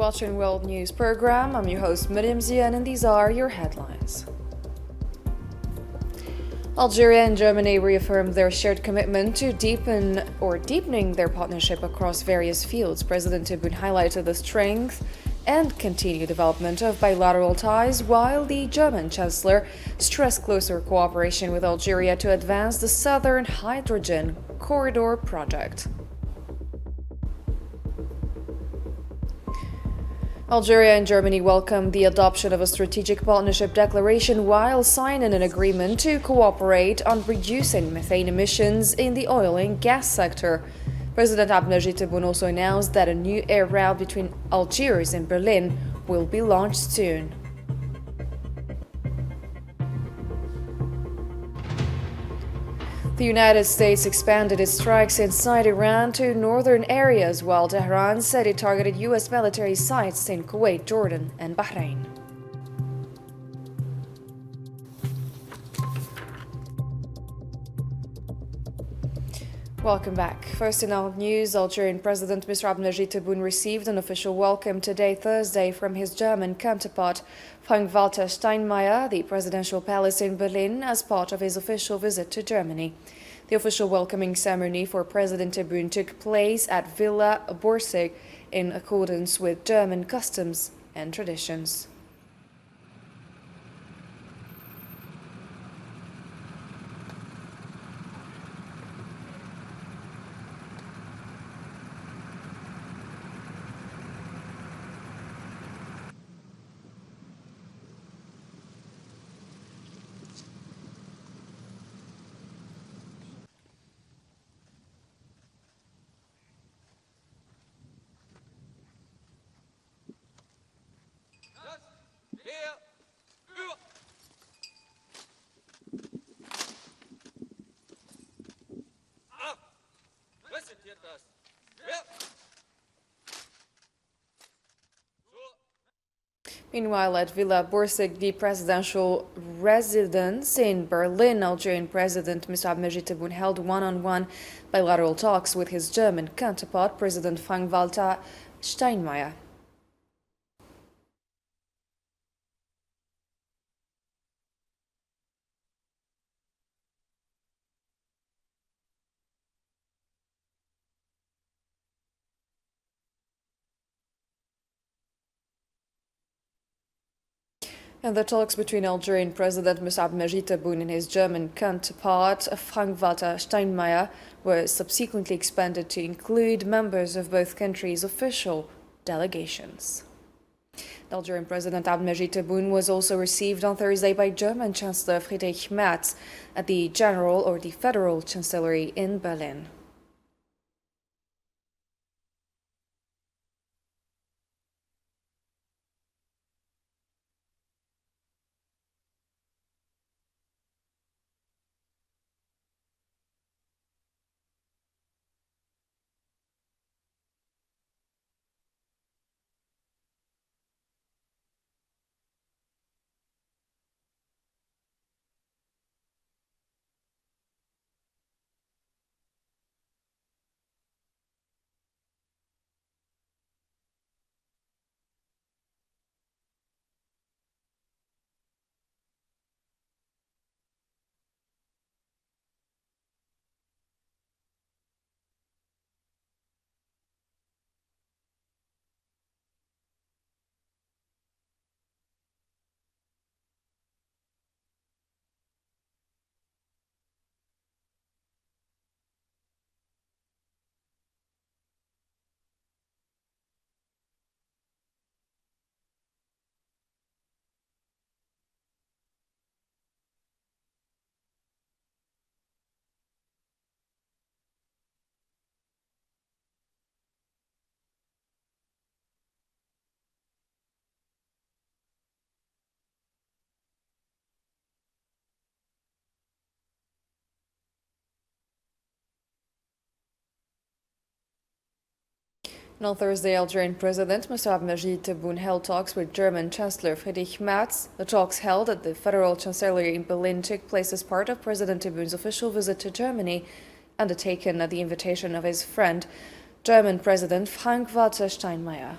watching World News Program. I'm your host Miriam Zian, and these are your headlines. Algeria and Germany reaffirmed their shared commitment to deepening their partnership across various fields. President Tebboune highlighted the strength and continued development of bilateral ties, while the German Chancellor stressed closer cooperation with Algeria to advance the Southern Hydrogen Corridor project. Algeria and Germany welcomed the adoption of a strategic partnership declaration while signing an agreement to cooperate on reducing methane emissions in the oil and gas sector. President Abdelmajid Tebboune also announced that a new air route between Algiers and Berlin will be launched soon. The United States expanded its strikes inside Iran to northern areas, while Tehran said it targeted U.S. military sites in Kuwait, Jordan, and Bahrain. Welcome back. First in our news, Algerian President Mr. Abdelmajid Tebboune received an official welcome today, Thursday, from his German counterpart, Frank-Walter Steinmeier, the presidential palace in Berlin, as part of his official visit to Germany. The official welcoming ceremony for President Tebboune took place at Villa Borsig in accordance with German customs and traditions. Meanwhile, at Villa Borsig, the presidential residence in Berlin, Algerian President Mr. Abdelmajid Tebboune held one-on-one bilateral talks with his German counterpart, President Frank-Walter Steinmeier. And the talks between Algerian President Mr. Abdelmajid Tebboune and his German counterpart, Frank-Walter Steinmeier, were subsequently expanded to include members of both countries' official delegations. The Algerian President Abdelmajid Tebboune was also received on Thursday by German Chancellor Friedrich Merz at the Federal Chancellery in Berlin. And on Thursday, Algerian President Mr. Abdelmajid Tebboune held talks with German Chancellor Friedrich Merz. The talks held at the Federal Chancellery in Berlin took place as part of President Tebboune's official visit to Germany, undertaken at the invitation of his friend, German President Frank-Walter Steinmeier.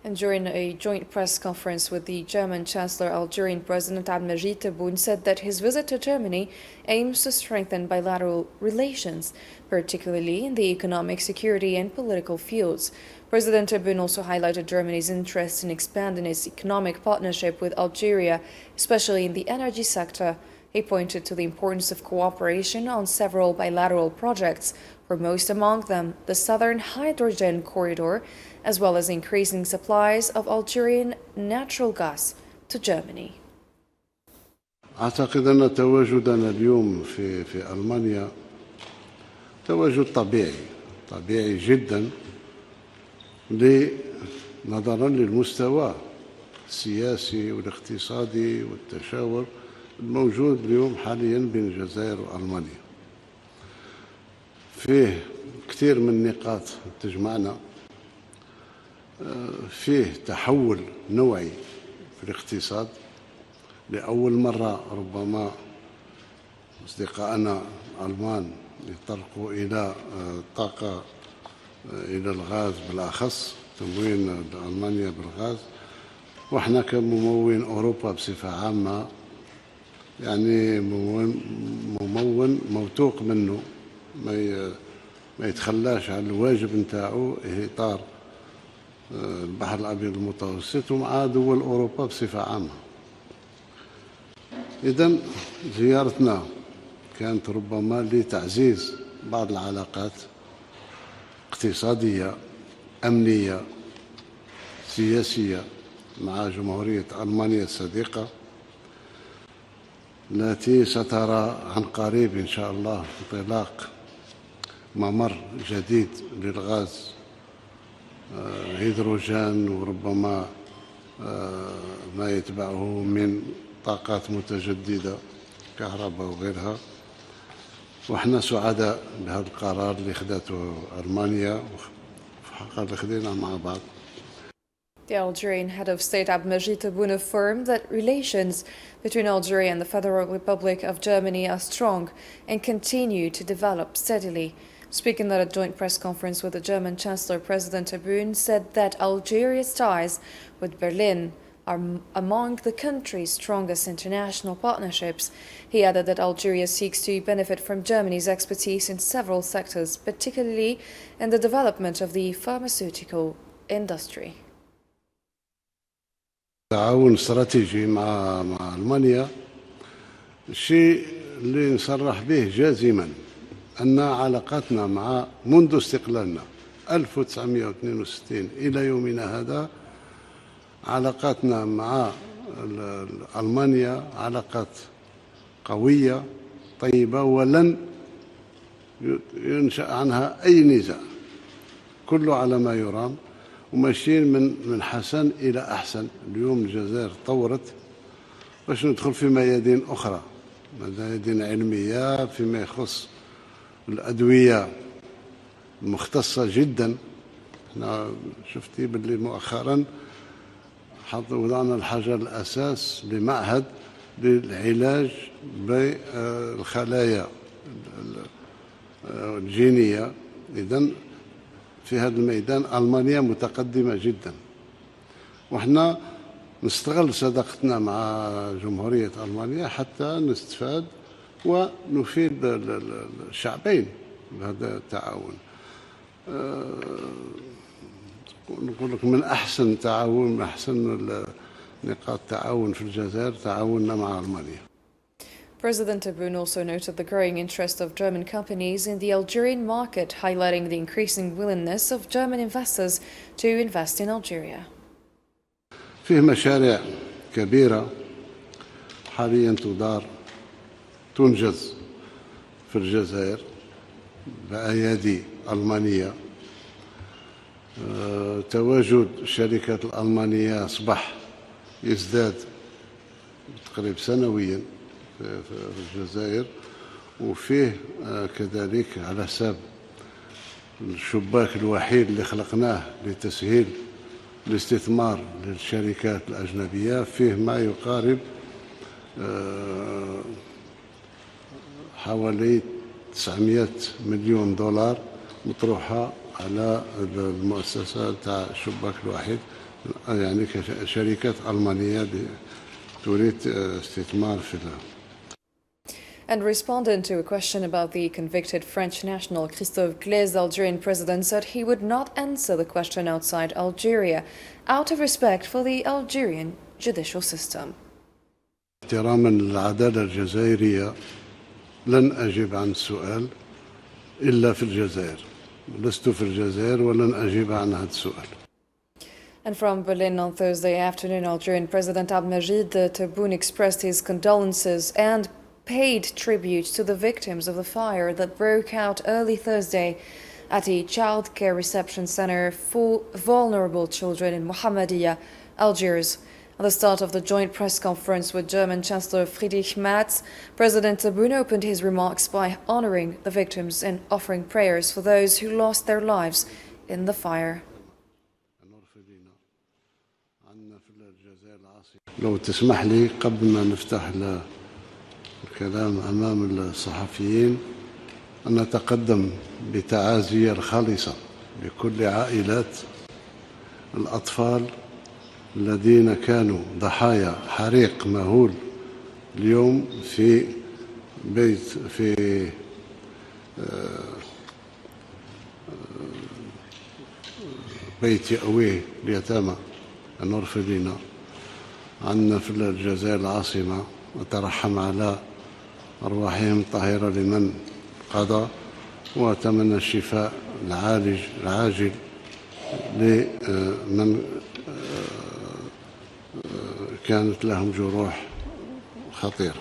And during a joint press conference with the German Chancellor, Algerian President Abdelmajid Tebboune said that his visit to Germany aims to strengthen bilateral relations, particularly in the economic, security and political fields. President Tebboune also highlighted Germany's interest in expanding its economic partnership with Algeria, especially in the energy sector. He pointed to the importance of cooperation on several bilateral projects, foremost among them the Southern Hydrogen Corridor, as well as increasing supplies of Algerian natural gas to Germany. أعتقد أن تواجدنا اليوم في ألمانيا تواجد طبيعي جدا نظرا للمستوى السياسي والاقتصادي والتشاور الموجود اليوم حاليا بين الجزائر وألمانيا. فيه كثير من النقاط تجمعنا، فيه تحول نوعي في الاقتصاد. لأول مرة ربما أصدقائنا الألمان يطلقوا إلى الطاقة، إلى الغاز بالأخص، تموين ألمانيا بالغاز، وإحنا كممون أوروبا بصفة عامة يعني ممون موثوق منه ما يتخلاش على الواجب نتاعو إطار البحر الأبيض المتوسط ومع دول أوروبا بصفة عامة. إذن زيارتنا كانت ربما لتعزيز بعض العلاقات اقتصادية، أمنية، سياسية مع جمهورية ألمانيا الصديقة، التي سترى عن قريب إن شاء الله انطلاق ممر جديد للغاز، هيدروجين، وربما ما يتبعه من طاقات متجددة، كهرباء وغيرها. وإحنا سعداء بهذا القرار اللي خدته ألمانيا وحقا اللي خدينا مع بعض. The Algerian head of state Abdelmajid Tebboune affirmed that relations between Algeria and the Federal Republic of Germany are strong and continue to develop steadily. Speaking at a joint press conference with the German Chancellor, President Tebboune said that Algeria's ties with Berlin are among the country's strongest international partnerships. He added that Algeria seeks to benefit from Germany's expertise in several sectors, particularly in the development of the pharmaceutical industry. تعاون استراتيجي مع ألمانيا، الشيء اللي نصرح به جازما أن علاقاتنا منذ استقلالنا 1962 إلى يومنا هذا، علاقاتنا مع ألمانيا علاقات قوية طيبة، ولن ينشأ عنها أي نزاع، كله على ما يرام وماشيين من حسن إلى أحسن. اليوم الجزائر تطورت باش ندخل في ميادين أخرى، ميادين علمية فيما يخص الأدوية المختصة جدا. احنا شفتي باللي مؤخرا وضعنا الحجر الأساس لمعهد للعلاج بالخلايا الجينية. إذن في هذا الميدان ألمانيا متقدمة جدا، وإحنا نستغل صداقتنا مع جمهورية ألمانيا حتى نستفاد ونفيد الشعبين بهذا التعاون. نقول لك من أحسن تعاون، من أحسن نقاط التعاون في الجزائر تعاوننا مع ألمانيا. President Tebboune also noted the growing interest of German companies in the Algerian market, highlighting the increasing willingness of German investors to invest in Algeria. فيه مشاريع كبيرة حاليا تنجز في الجزائر بأيادي ألمانية. تواجد الشركات الألمانية أصبح يزداد تقريبا سنويا في الجزائر، وفيه كذلك على حساب الشباك الوحيد اللي خلقناه لتسهيل الاستثمار للشركات الأجنبية، فيه ما يقارب حوالي 900 مليون دولار مطروحة على المؤسسة تاع الشباك الوحيد يعني كشركة ألمانية تريد استثمار في And responding to a question about the convicted French national Christophe Glaise, the Algerian president said he would not answer the question outside Algeria, out of respect for the Algerian judicial system. احتراما للعدالة الجزائرية لن أجيب عن السؤال إلا في الجزائر. لست في الجزائر ولن أجيب عن هذا السؤال. And from Berlin on Thursday afternoon, Algerian President Abdelmajid Tebboune expressed his condolences and paid tribute to the victims of the fire that broke out early Thursday at a child care reception center for vulnerable children in Mohammedia, Algiers. At the start of the joint press conference with German Chancellor Friedrich Merz, President Tebboune opened his remarks by honoring the victims and offering prayers for those who lost their lives in the fire. لو تسمح لي قبل ما نفتح الكلام أمام الصحفيين أن نتقدم بتعازي الخالصة لكل عائلات الأطفال الذين كانوا ضحايا حريق مهول اليوم في بيت يأويه اليتامى النورفلين عندنا في الجزائر العاصمة، وترحم على أرواحهم الطاهرة لمن قضى، وأتمنى الشفاء العاجل لمن كانت لهم جروح خطيرة.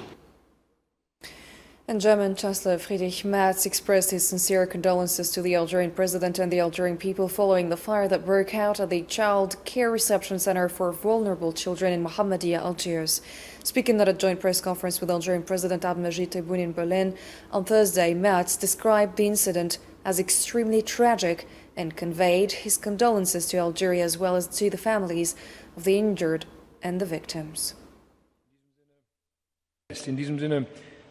And German Chancellor Friedrich Merz expressed his sincere condolences to the Algerian president and the Algerian people following the fire that broke out at the child care reception center for vulnerable children in Mohammedia, Algiers. Speaking at a joint press conference with Algerian President Abdelmajid Tebboune in Berlin on Thursday, Merz described the incident as extremely tragic and conveyed his condolences to Algeria as well as to the families of the injured and the victims. In diesem Sinne,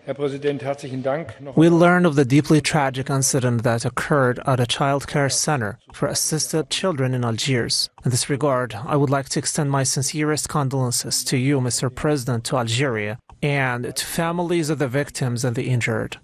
Herr Präsident, herzlichen Dank. We learned of the deeply tragic incident that occurred at a child care center for assisted children in Algiers. In this regard, I would like to extend my sincerest condolences to you, Mr. President, to Algeria, and to families of the victims and the injured.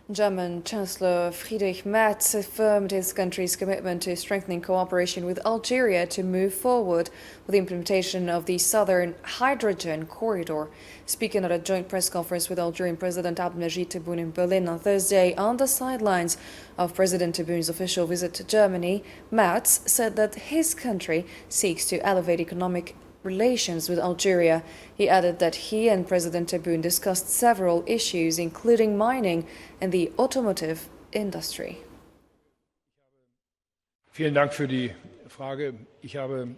German Chancellor Friedrich Merz affirmed his country's commitment to strengthening cooperation with Algeria to move forward with the implementation of the Southern Hydrogen Corridor. Speaking at a joint press conference with Algerian President Abdelmajid Tebboune in Berlin on Thursday on the sidelines of President Tebboune's official visit to Germany, Merz said that his country seeks to elevate economic relations with Algeria. He added that he and President Tebboune discussed several issues, including mining and the automotive industry. Vielen Dank für die Frage. Ich habe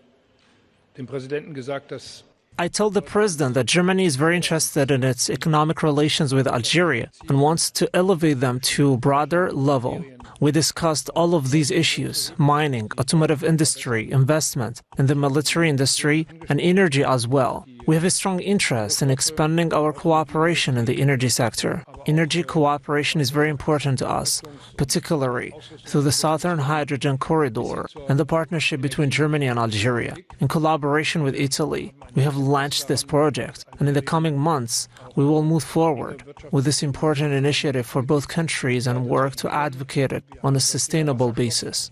dem Präsidenten gesagt, dass I told the president that Germany is very interested in its economic relations with Algeria and wants to elevate them to a broader level. We discussed all of these issues: mining, automotive industry, investment in the military industry, and energy as well. We have a strong interest in expanding our cooperation in the energy sector. Energy cooperation is very important to us, particularly through the Southern Hydrogen Corridor and the partnership between Germany and Algeria. In collaboration with Italy, we have launched this project, and in the coming months, we will move forward with this important initiative for both countries and work to advocate it on a sustainable basis.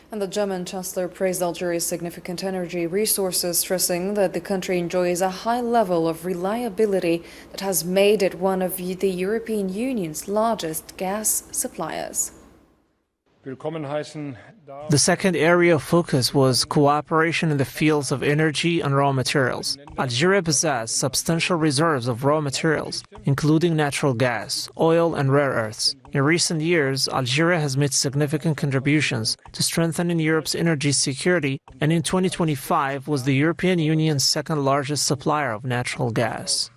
And the German Chancellor praised Algeria's significant energy resources, stressing that the country enjoys a high level of reliability that has made it one of the European Union's largest gas suppliers. The second area of focus was cooperation in the fields of energy and raw materials. Algeria possesses substantial reserves of raw materials, including natural gas, oil, and rare earths. In recent years, Algeria has made significant contributions to strengthening Europe's energy security, and in 2025 was the European Union's second largest supplier of natural gas.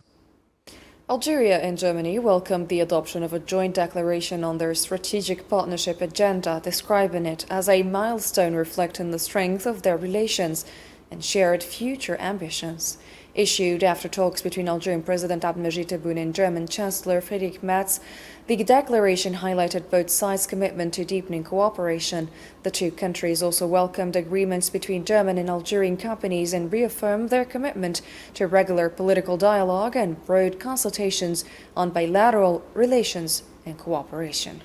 Algeria and Germany welcomed the adoption of a joint declaration on their strategic partnership agenda, describing it as a milestone reflecting the strength of their relations and shared future ambitions. Issued after talks between Algerian President Abdelmajid Tebboune and German Chancellor Friedrich Merz, the declaration highlighted both sides' commitment to deepening cooperation. The two countries also welcomed agreements between German and Algerian companies and reaffirmed their commitment to regular political dialogue and broad consultations on bilateral relations and cooperation.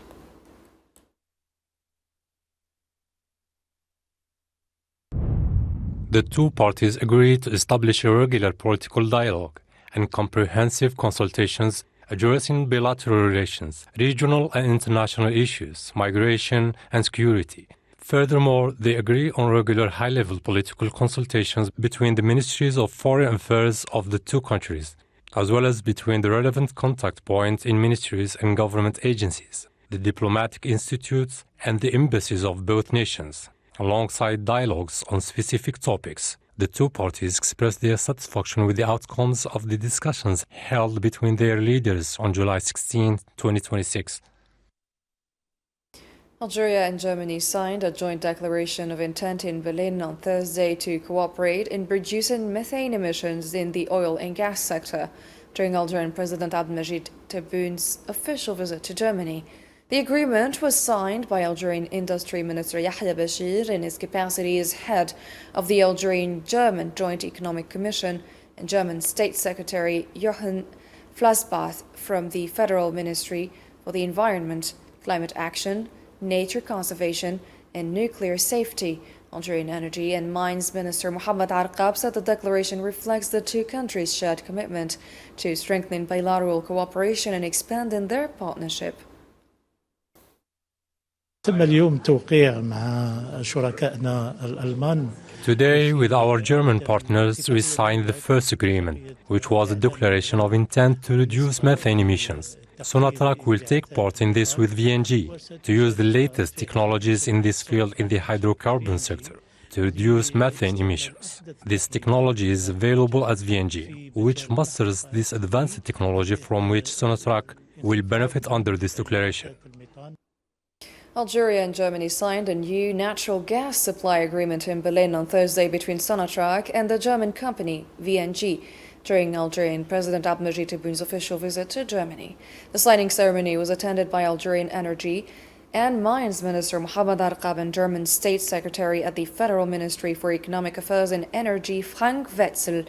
The two parties agreed to establish a regular political dialogue and comprehensive consultations addressing bilateral relations, regional and international issues, migration and security. Furthermore, they agree on regular high-level political consultations between the ministries of foreign affairs of the two countries, as well as between the relevant contact points in ministries and government agencies, the diplomatic institutes and the embassies of both nations. Alongside dialogues on specific topics, the two parties expressed their satisfaction with the outcomes of the discussions held between their leaders on July 16, 2026. Algeria and Germany signed a joint declaration of intent in Berlin on Thursday to cooperate in reducing methane emissions in the oil and gas sector during Algerian President Abdelmajid Tebboune's official visit to Germany. The agreement was signed by Algerian Industry Minister Yahya Bashir in his capacity as head of the Algerian-German Joint Economic Commission and German State Secretary Johann Flasbach from the Federal Ministry for the Environment, Climate Action, Nature Conservation and Nuclear Safety. Algerian Energy and Mines Minister Mohamed Arqab said the declaration reflects the two countries' shared commitment to strengthening bilateral cooperation and expanding their partnership. Today, with our German partners, we signed the first agreement, which was a declaration of intent to reduce methane emissions. Sonatrach will take part in this with VNG to use the latest technologies in this field in the hydrocarbon sector to reduce methane emissions. This technology is available as VNG, which masters this advanced technology from which Sonatrach will benefit under this declaration. Algeria and Germany signed a new natural gas supply agreement in Berlin on Thursday between Sonatrach and the German company VNG during Algerian President Abdelmajid Tebboune's official visit to Germany. The signing ceremony was attended by Algerian Energy and Mines Minister Mohamed Arqab and German State Secretary at the Federal Ministry for Economic Affairs and Energy Frank Wetzel.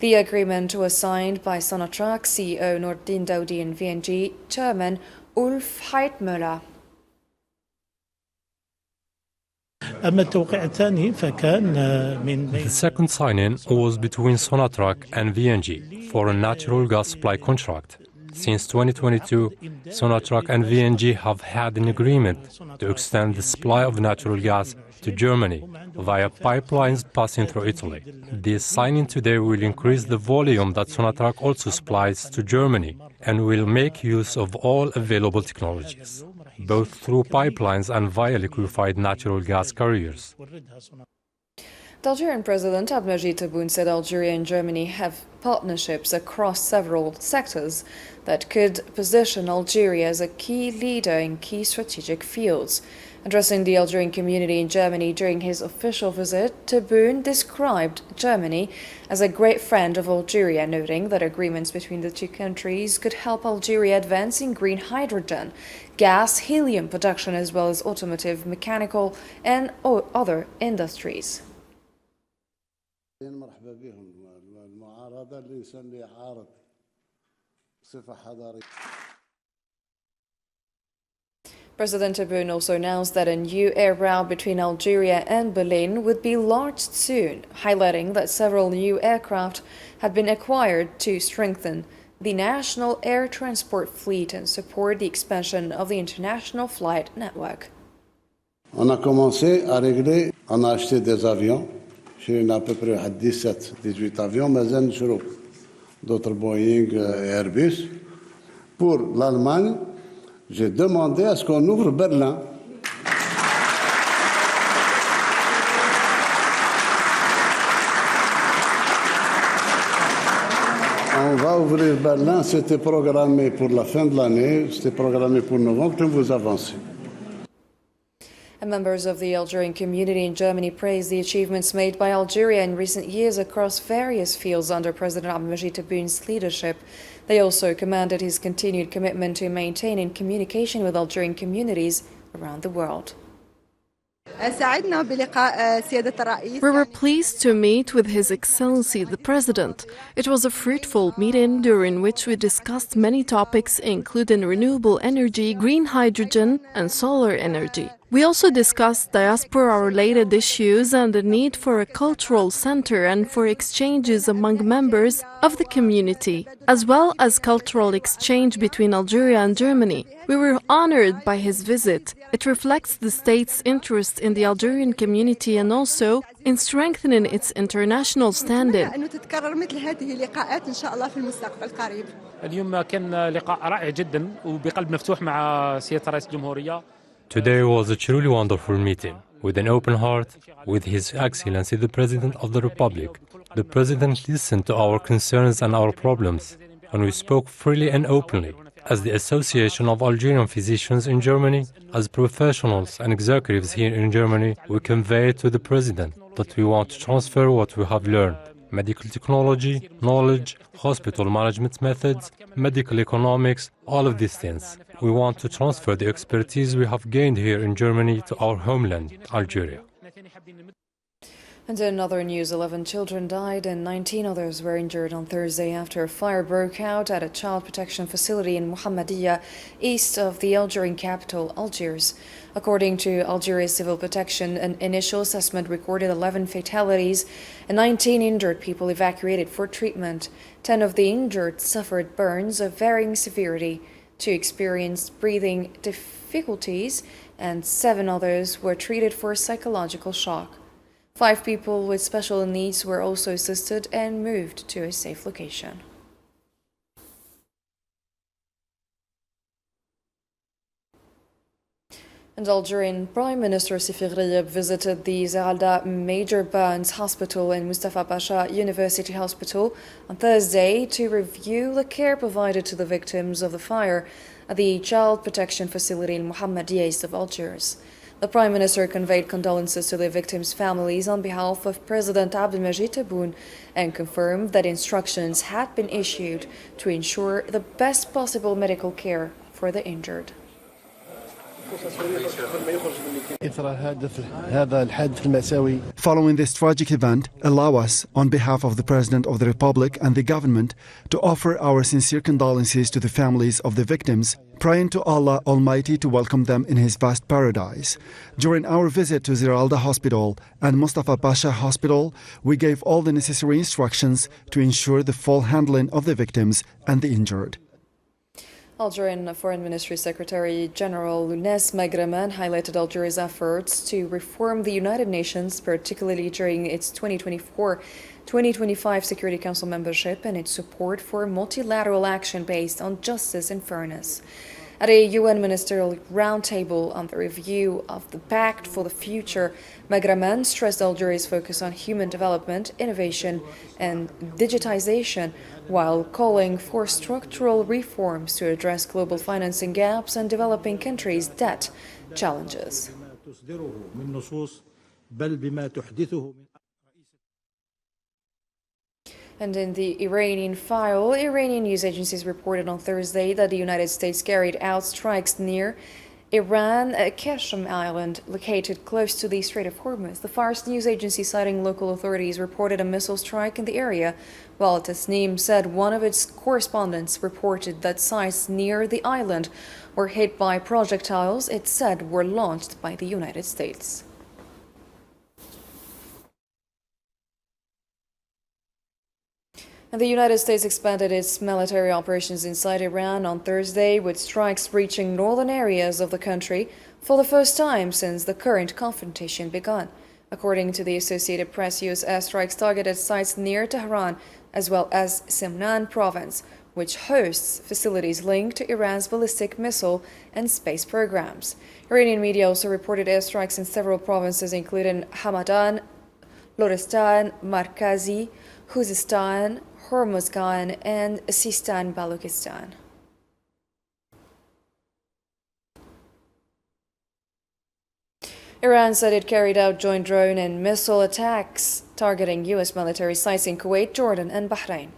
The agreement was signed by Sonatrach CEO Nordin Daoudi and VNG Chairman Ulf Heidmüller. The second signing was between Sonatrach and VNG for a natural gas supply contract. Since 2022, Sonatrach and VNG have had an agreement to extend the supply of natural gas to Germany via pipelines passing through Italy. This signing today will increase the volume that Sonatrach also supplies to Germany and will make use of all available technologies, both through pipelines and via liquefied natural gas carriers. The Algerian President Abdelmajid Tebboune said Algeria and Germany have partnerships across several sectors that could position Algeria as a key leader in key strategic fields. Addressing the Algerian community in Germany during his official visit, Tebboune described Germany as a great friend of Algeria, noting that agreements between the two countries could help Algeria advance in green hydrogen, gas, helium production, as well as automotive, mechanical, and other industries. President Tebboune also announced that a new air route between Algeria and Berlin would be launched soon, highlighting that several new aircraft had been acquired to strengthen the national air transport fleet and support the expansion of the international flight network. On a commencé à régler, on a acheté des avions. J'ai à peu près 17-18 avions, mais d'autres Boeing et Airbus. Pour l'Allemagne, j'ai demandé à ce qu'on ouvre Berlin. On va ouvrir Berlin, c'était programmé pour la fin de l'année, c'était programmé pour novembre, que vous avancez. And members of the Algerian community in Germany praised the achievements made by Algeria in recent years across various fields under President Abdelmajid Tebboun's leadership. They also commended his continued commitment to maintaining communication with Algerian communities around the world. We were pleased to meet with His Excellency the President. It was a fruitful meeting during which we discussed many topics including renewable energy, green hydrogen and solar energy. We also discussed diaspora-related issues and the need for a cultural center and for exchanges among members of the community, as well as cultural exchange between Algeria and Germany. We were honored by his visit. It reflects the state's interest in the Algerian community and also in strengthening its international standing. اليوم كان لقاء رائع جدا وبقلب مفتوح مع سيادة رئيس الجمهورية. Today was a truly wonderful meeting, with an open heart, with His Excellency the President of the Republic. The President listened to our concerns and our problems, and we spoke freely and openly. As the Association of Algerian Physicians in Germany, as professionals and executives here in Germany, we convey to the President that we want to transfer what we have learned: medical technology, knowledge, hospital management methods, medical economics, all of these things. We want to transfer the expertise we have gained here in Germany to our homeland, Algeria. And in other news, 11 children died and 19 others were injured on Thursday after a fire broke out at a child protection facility in Mohammedia, east of the Algerian capital, Algiers. According to Algeria's civil protection, an initial assessment recorded 11 fatalities and 19 injured people evacuated for treatment. 10 of the injured suffered burns of varying severity. 2 experienced breathing difficulties and 7 others were treated for psychological shock. 5 people with special needs were also assisted and moved to a safe location. And Algerian Prime Minister Sifir Ghayeb visited the Zalda Major Burns Hospital and Mustafa Pasha University Hospital on Thursday to review the care provided to the victims of the fire at the child protection facility in Mohammedia, east of Algiers. The Prime Minister conveyed condolences to the victims' families on behalf of President Abdelmajid Tebboune and confirmed that instructions had been issued to ensure the best possible medical care for the injured. Following this tragic event, allow us, on behalf of the President of the Republic and the government, to offer our sincere condolences to the families of the victims, praying to Allah Almighty to welcome them in His vast paradise. During our visit to Ziralda Hospital and Mustafa Pasha Hospital, we gave all the necessary instructions to ensure the full handling of the victims and the injured. Algerian Foreign Ministry Secretary General Younes Maghraman highlighted Algeria's efforts to reform the United Nations, particularly during its 2024-2025 Security Council membership and its support for multilateral action based on justice and fairness. At a UN ministerial roundtable on the review of the Pact for the Future, Maghraman stressed Algeria's focus on human development, innovation and digitization, while calling for structural reforms to address global financing gaps and developing countries' debt challenges. And in the Iranian file, Iranian news agencies reported on Thursday that the United States carried out strikes near Iran, Kashem Island, located close to the Strait of Hormuz. The Fars news agency, citing local authorities, reported a missile strike in the area, while Tasnim said one of its correspondents reported that sites near the island were hit by projectiles it said were launched by the United States. And the United States expanded its military operations inside Iran on Thursday, with strikes reaching northern areas of the country for the first time since the current confrontation began. According to the Associated Press, U.S. airstrikes targeted sites near Tehran as well as Semnan province, which hosts facilities linked to Iran's ballistic missile and space programs. Iranian media also reported airstrikes in several provinces, including Hamadan, Lorestan, Markazi, Khuzestan, Hormozgan, and Sistan Balochistan. Iran said it carried out joint drone and missile attacks targeting U.S. military sites in Kuwait, Jordan, and Bahrain.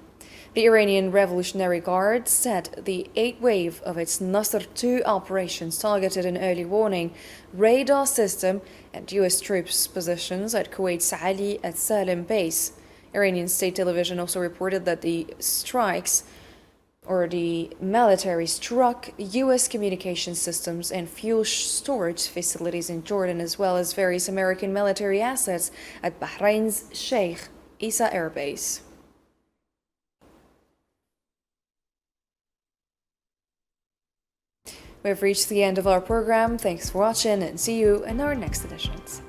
The Iranian Revolutionary Guard said the 8th wave of its Nasr II operations targeted an early warning radar system and U.S. troops' positions at Kuwait's Ali al-Salim base. Iranian state television also reported that the military struck U.S. communication systems and fuel storage facilities in Jordan, as well as various American military assets at Bahrain's Sheikh Issa Air Base. We've reached the end of our program. Thanks for watching and see you in our next editions.